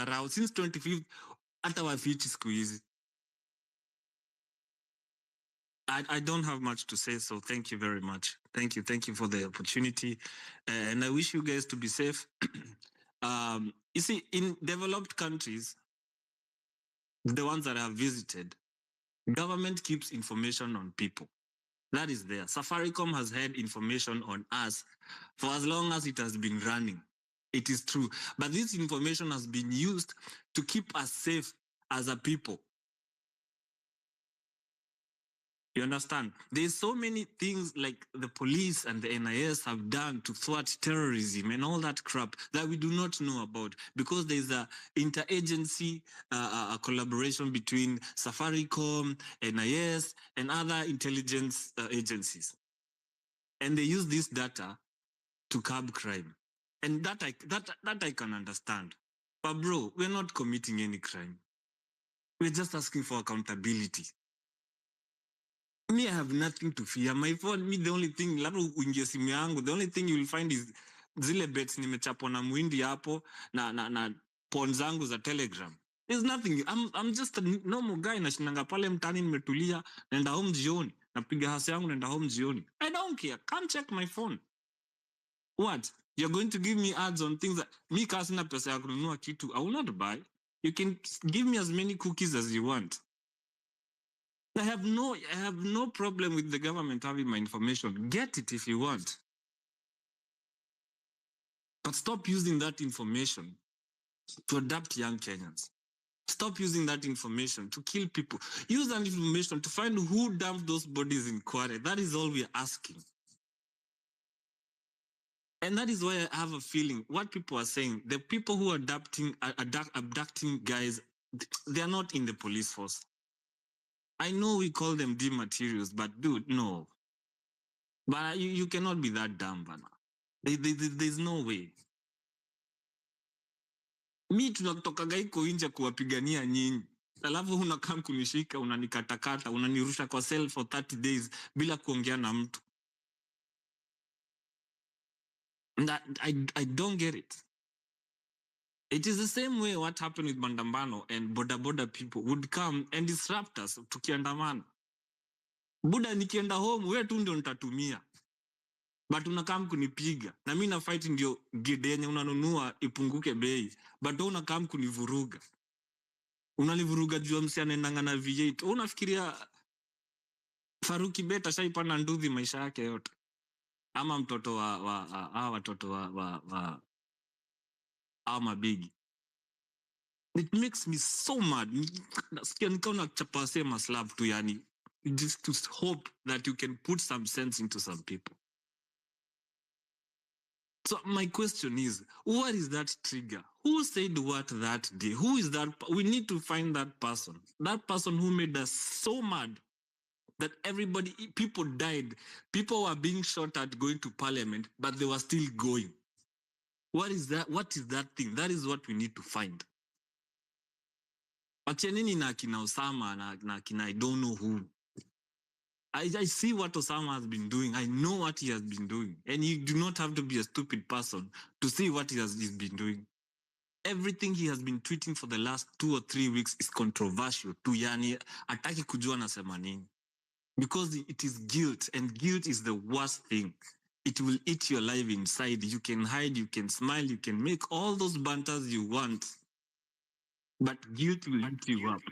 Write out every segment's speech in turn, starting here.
madharau since 25th hata wafichi siku hizi. I don't have much to say, so thank you very much. Thank you for the opportunity, and I wish you guys to be safe. You see, in developed countries, the ones that I have visited, government keeps information on people. That is there. Safaricom has had information on us for as long as it has been running. It is true. But this information has been used to keep us safe as a people. You understand? There's so many things like the police and the NIS have done to thwart terrorism and all that crap that we do not know about, because there's a interagency collaboration between Safaricom, NIS, and other intelligence agencies. And they use this data to curb crime. And that I can understand. But bro, we're not committing any crime. We're just asking for accountability. Me, I have nothing to fear. My phone, me, the only thing, the only thing you will find is zile bets nimechapwa na mwindi hapo na pon zangu za Telegram. There's nothing. I'm just a normal guy nashinanga pale mtani nimetulia, naenda home jioni, napiga hasi yangu naenda home jioni. I don't care. Come check my phone. What? You're going to give me ads on things that me kasina pesa ya kununua kitu, I will not buy. You can give me as many cookies as you want. I have no problem with the government having my information. Get it if you want. But stop using that information to adapt young Kenyans. Stop using that information to kill people. Use that information to find who dumped those bodies in Kware. That is all we're asking. And that is why I have a feeling what people are saying, the people who are abducting guys, they are not in the police force. I know we call them D materials, but dude, no. But you cannot be that dumb, bana. There's no way. Mi tunatokaga iko nje kuwapigania nyinyi. Alafu unakam kunishika, unanikatakata, unanirusha kwa cell for 30 days bila kuongea na mtu. And I don't get it. It is the same way what happened with Mandambano and boda people would come and disrupt us tukiandamana. Buda nikienda home, wewe tu ndio nitatumia. But unakam kunipiga. Na mimi na fight ndio gede yenye unanunua ipunguke bei. But unakam kunivuruga. Unalivuruga juu msi anaendanga na V8. Unafikiria Faruki Beta shaipana nduthi maisha yake yote. Ama mtoto watoto wa mabigi. It makes me so mad. Nasikia nikaona chapa sema slap tu yani. Just to hope that you can put some sense into some people. So my question is, what is that trigger? Who said what that day? Who is that? We need to find that person. That person who made us so mad that people died. People were being shot at going to parliament, but they were still going. What is that? What is that thing? That is what we need to find. Achenini na kina Osama na kina I don't know who. I see what Osama has been doing. I know what he has been doing. And you do not have to be a stupid person to see what he's been doing. Everything he has been tweeting for the last 2 or 3 weeks is controversial. Tu yani, ataki kujua nasema nini. Because it is guilt, and guilt is the worst thing. It will eat your life inside. You can hide, you can smile, you can make all those banters you want. But guilt will eat you up.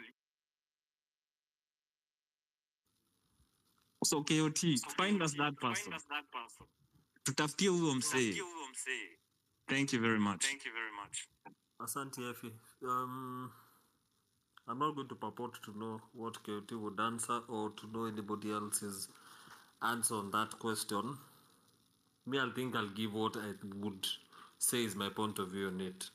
So KOT, find us that person. Tutafutie huyo msee. Thank you very much. Asante Efi. I'm not going to purport to know what KOT would answer or to know anybody else's answer on that question. Me, I think I'll give what I would say is my point of view on it.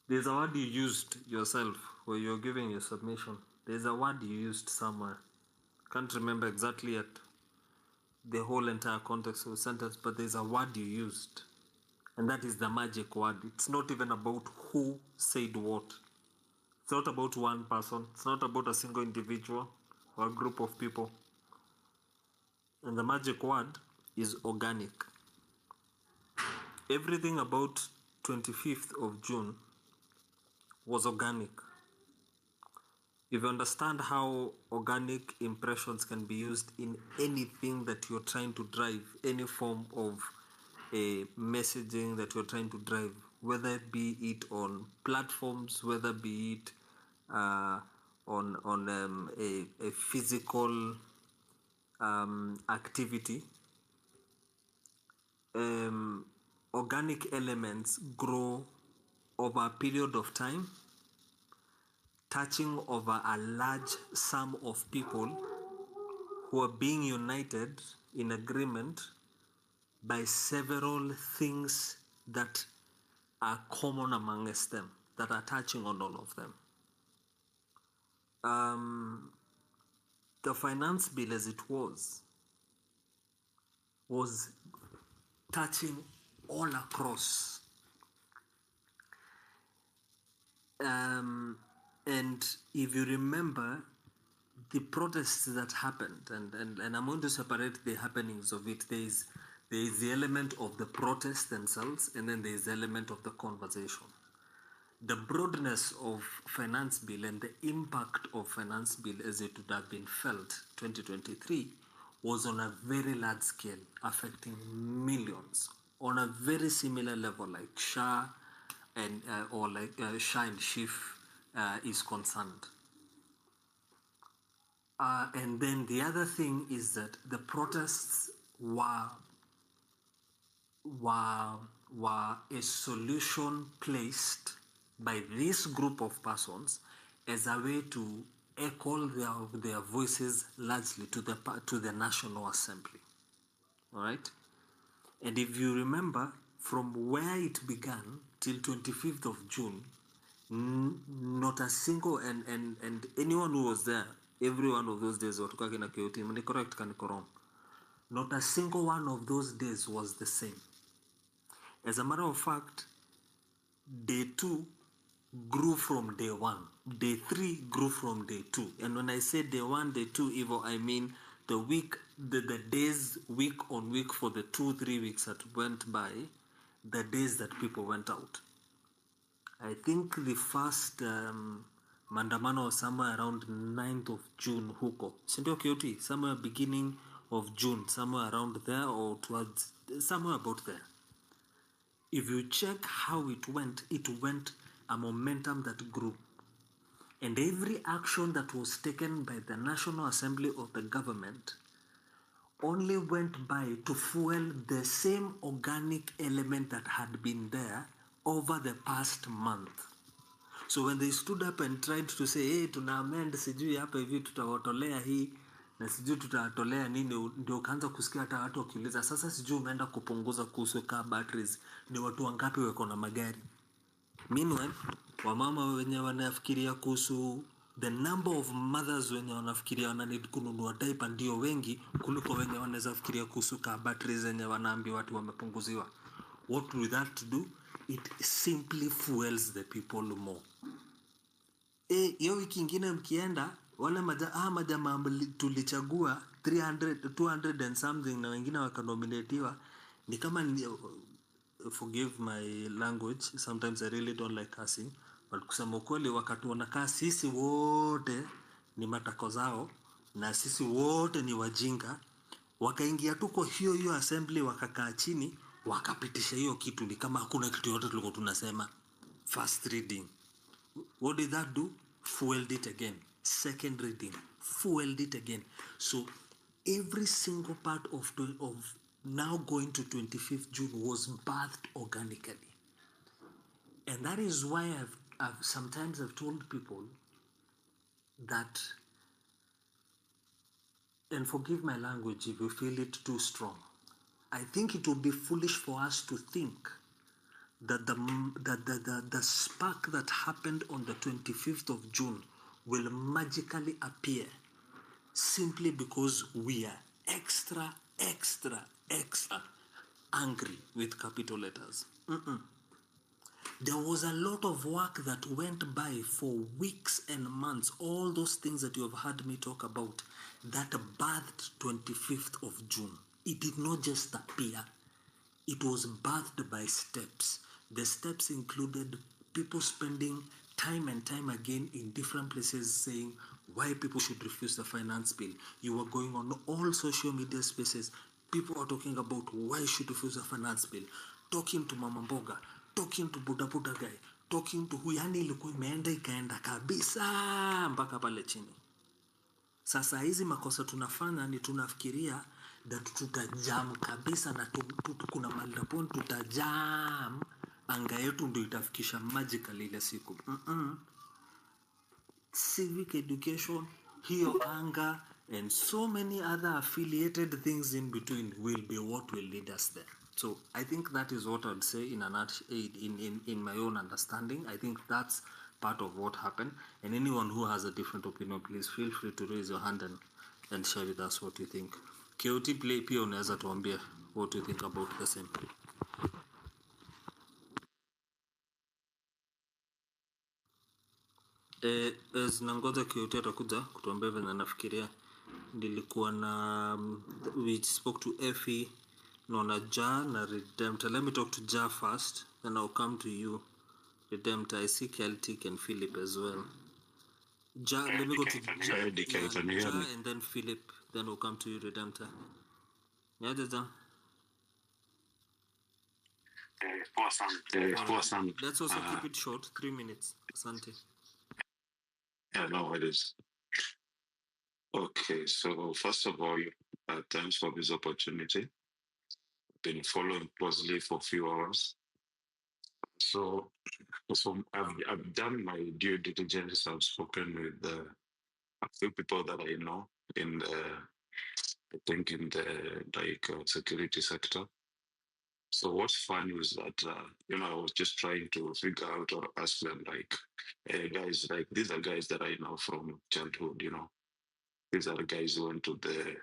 There's a word you used yourself where you're giving your submission. There's a word you used somewhere. Can't remember exactly at the whole entire context of the sentence, but there's a word you used. And that is the magic word. It's not even about who said what. It's not about one person. It's not about a single individual or a group of people. And the magic word is organic. Everything about 25th of June was organic. If you understand how organic impressions can be used in anything that you're trying to drive, any form of a messaging that you're trying to drive, whether it be it on platforms, whether be it on a physical activity, organic elements grow over a period of time, touching over a large sum of people who are being united in agreement by several things that are common amongst them, that are touching on all of them. The finance bill as it was touching all across. And if you remember the protests that happened, and I'm going to separate the happenings of it. There is the element of the protests themselves, and then there is the element of the conversation. The broadness of finance bill and the impact of finance bill as it would have been felt 2023 was on a very large scale, affecting millions on a very similar level like SHA and or like SHA and SHIF is concerned. And then the other thing is that the protests were a solution placed by this group of persons as a way to echo their voices largely to the National Assembly. All right? And if you remember, from where it began till 25th of June, not a single, and anyone who was there, every one of those days, correct, not a single one of those days was the same. As a matter of fact, day 2 grew from day 1. Day 3 grew from day 2. And when I say day 1, day 2, Evo, I mean the days, week on week for the 2-3 weeks that went by, the days that people went out. I think the first Mandamano was somewhere around 9th of June, huko. Sindio Kioti? Somewhere beginning of June, somewhere around there or towards, somewhere about there. If you check how it went a momentum that grew. And every action that was taken by the National Assembly or the government only went by to fuel the same organic element that had been there over the past month. So when they stood up and tried to say, hey, tuna amend sijui hapa hivi tutawatolea hii na sijui tutawatolea nini, ndio kaanza kusikia hata watu wakiuliza, sasa sijui umeenda kupunguza kuhusu car batteries, ni watu wangapi wako na magari? Meanwhile, wamama wenye wanafikiria kuhusu the number of mothers wenye wanafikiria wananid kununua diaper ndio wengi kuliko wenye wanaweza fikiria kuhusu car batteries zenye wanaambiwa watu wamepunguziwa. What will that do? It simply fuels the people more. Hiyo wiki ingine mkienda wale majamaa tulichagua 300 200 and something na wengine wakanominatiwa ni kama forgive my language, sometimes I really don't like cursing, but kusema ukweli wakati wanakaa sisi wote ni matako zao na sisi wote ni wajinga, wakaingia tuko hiyo assembly wakakaa chini wakapitisha hiyo kitu ni kama hakuna kitu yote tulikuwa tunasema. First reading, what did that do? Fueled it again. Second reading, fueled it again. So every single part of now going to 25th June was birthed organically. And that is why I've sometimes told people that, and forgive my language if you feel it too strong, I think it would be foolish for us to think that the spark that happened on the 25th of June will magically appear simply because we are extra angry with capital letters. There was a lot of work that went by for weeks and months, all those things that you have heard me talk about, that birthed 25th of June. It did not just appear. It was birthed by steps. The steps included people spending time and time again in different places saying why people should refuse the finance bill. You were going on all social media spaces. People are talking about why you should refuse the finance bill. Talking to Mama Mboga, talking to Buddha Buddha guy, talking to who, yani ilikuwa imeenda ikaenda kabisa mpaka pale chini. Sasa hizi makosa tunafanya ni tunafikiria that tutajam kabisa na kuna mahali point tutajam anga yetu ndio itafikisha magical ile siku. Civic education, hiyo anga and so many other affiliated things in between will be what will lead us there. So I think that is what I'd say in my own understanding. I think that's part of what happened. And anyone who has a different opinion, please feel free to raise your hand and share with us what you think. KOT play pia unaweza tuambia what you think about the same. Nangoja KOT atakuja kutuambia vile nafikiria. Nilikuwa na we spoke to Effie, Nona Ja na Redemptor. Let me talk to Ja first, then I'll come to you. Redemptor, I see Celtic and Philip as well. Ja, let me go to Ja, and then Philip, then we'll come to you, Redemptor. Yeah, Ja. Let's also keep it short, 3 minutes. Asante. Yeah, no, it is. Okay, so first of all, thanks for this opportunity. Been following closely for a few hours. So I've done my due diligence. I've spoken with a few people that I know in the, I think in the security sector. So what's fun is that I was just trying to figure out or ask them like, hey guys, like these are guys that I know from childhood. These are the guys who went to the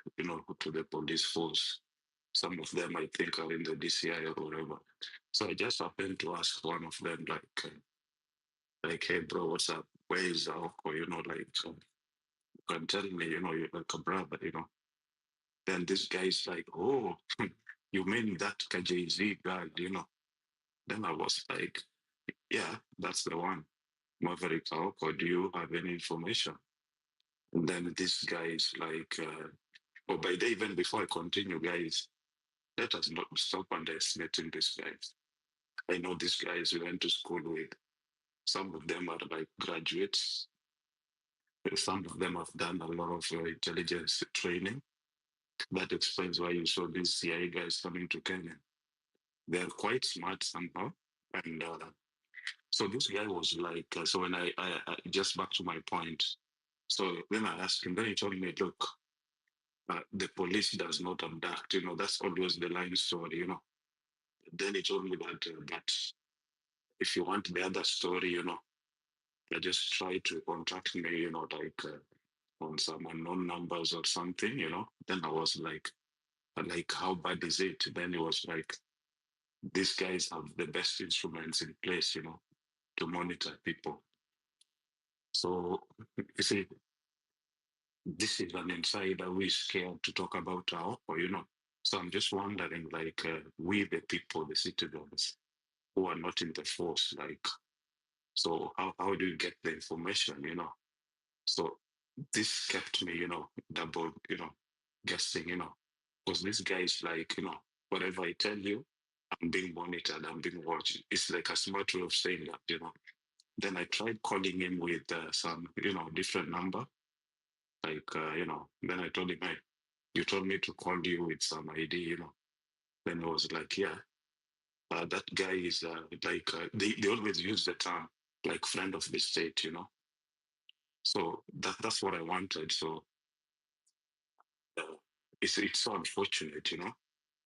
to the police force. Some of them I think are in the DCI or whatever. So I just happened to ask one of them like, hey bro, what's up? Where is Aoko? You can tell me, you're like a brother. Then this guy's like, oh, you mean that KJZ guy? Then I was like, yeah, that's the one. Maverick Aoko, do you have any information? And then this guy is like, oh, by the even before I continue, guys, let us not stop underestimating these guys. I know these guys we went to school with. Some of them are like graduates. Some of them have done a lot of intelligence training. That explains why you saw these CIA guys coming to Kenya. They're quite smart somehow. And so this guy was like, so when I just back to my point. So then I asked him, then he told me, look, the police does not abduct. That's always the line story. Then he told me that if you want the other story, just try to contact me, like on some unknown numbers or something. Then I was like, how bad is it? Then it was like, these guys have the best instruments in place, to monitor people. So you see, this is an insider we scared to talk about our, So I'm just wondering, like, we the people, the citizens who are not in the force, like, so how do you get the information? So this kept me, double, guessing, because this guy is like, whatever I tell you, I'm being monitored, I'm being watched. It's like a smart way of saying that. Then I tried calling him with some, different number. Like, then I told him, hey, you told me to call you with some ID. Then he was like, yeah, that guy is like, they always use the term like friend of the state. So that's what I wanted. So uh, it's so unfortunate.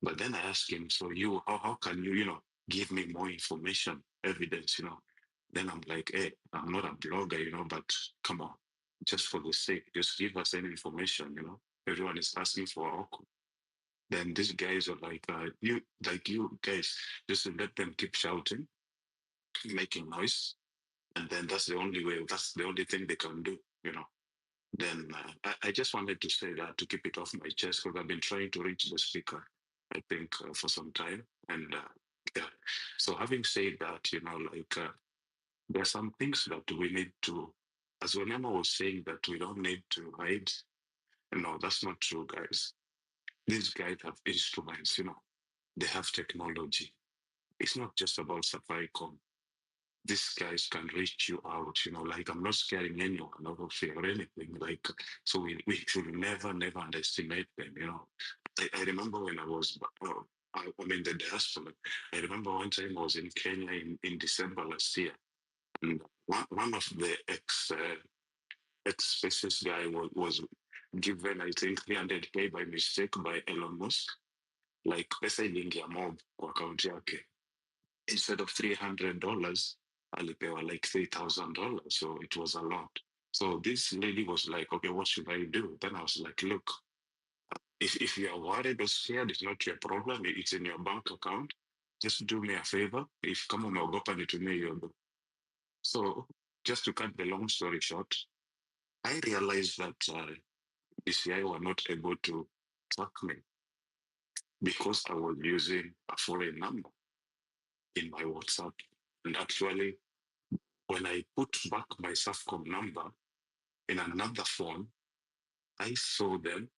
But then I asked him, so how can you, give me more information, evidence. Then I'm like, hey, I'm not a blogger, but come on, just for the sake, just give us any information. Everyone is asking for Oko. Then these guys are like, you guys, just let them keep shouting, making noise, and then that's the only way. That's the only thing they can do. Then I just wanted to say that to keep it off my chest because I've been trying to reach the speaker, I think, for some time. And Yeah. So having said that, there are some things that we need to, as Wanyama was saying, that we don't need to hide. No, that's not true, guys. These guys have instruments, they have technology. It's not just about Safaricom. These guys can reach you out, I'm not scaring anyone out of fear or anything. So we should never, never underestimate them. I remember when I was, I'm in the diaspora. I remember one time I was in Kenya in December last year. And one of the ex-spaces guy was given, I think, 300K by mistake by Elon Musk. Like pesa iliingia mob kwa account yake. Instead of $300, alipewa like $3,000. So it was a lot. So this lady was like, okay, what should I do? Then I was like, look, if you are worried or scared, it's not your problem. It's in your bank account. Just do me a favor. If kama umeogopa nitumie hiyo do. So just to cut the long story short, I realized that DCI were not able to track me because I was using a foreign number in my WhatsApp. And actually, when I put back my Safcom number in another phone, I saw them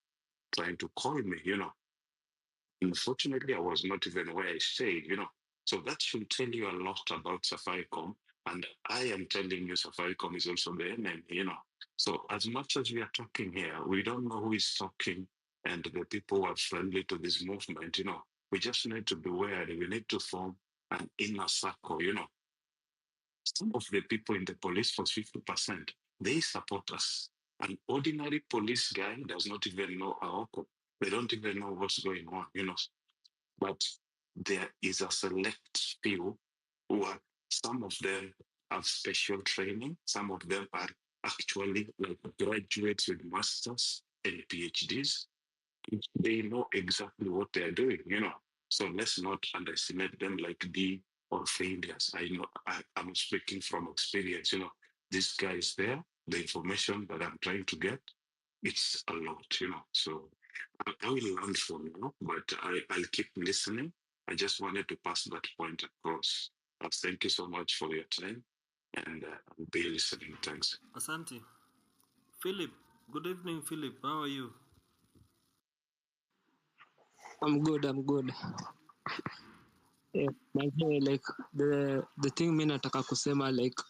trying to call me. Unfortunately, I was not even where I stayed. So that should tell you a lot about Safaricom. And I am telling you, Safaricom is also the enemy. So as much as we are talking here, we don't know who is talking and the people who are friendly to this movement. We just need to be wary. We need to form an inner circle. Some of the people in the police for 50%, they support us. An ordinary police guy does not even know Aoko. They don't even know what's going on. But there is a select few who are, some of them have special training, some of them are actually like graduates with masters and PhDs. They know exactly what they're doing. So let's not underestimate them like the or failures. I know I'm speaking from experience. This guy is there, the information that I'm trying to get, it's a lot. So I will learn from you, but I'll keep listening. I just wanted to pass that point across. Thank you so much for your time, and I'll be listening. Thanks. Asante. Philip, good evening, Philip. How are you? I'm good. Yeah, like the thing mi nataka kusema like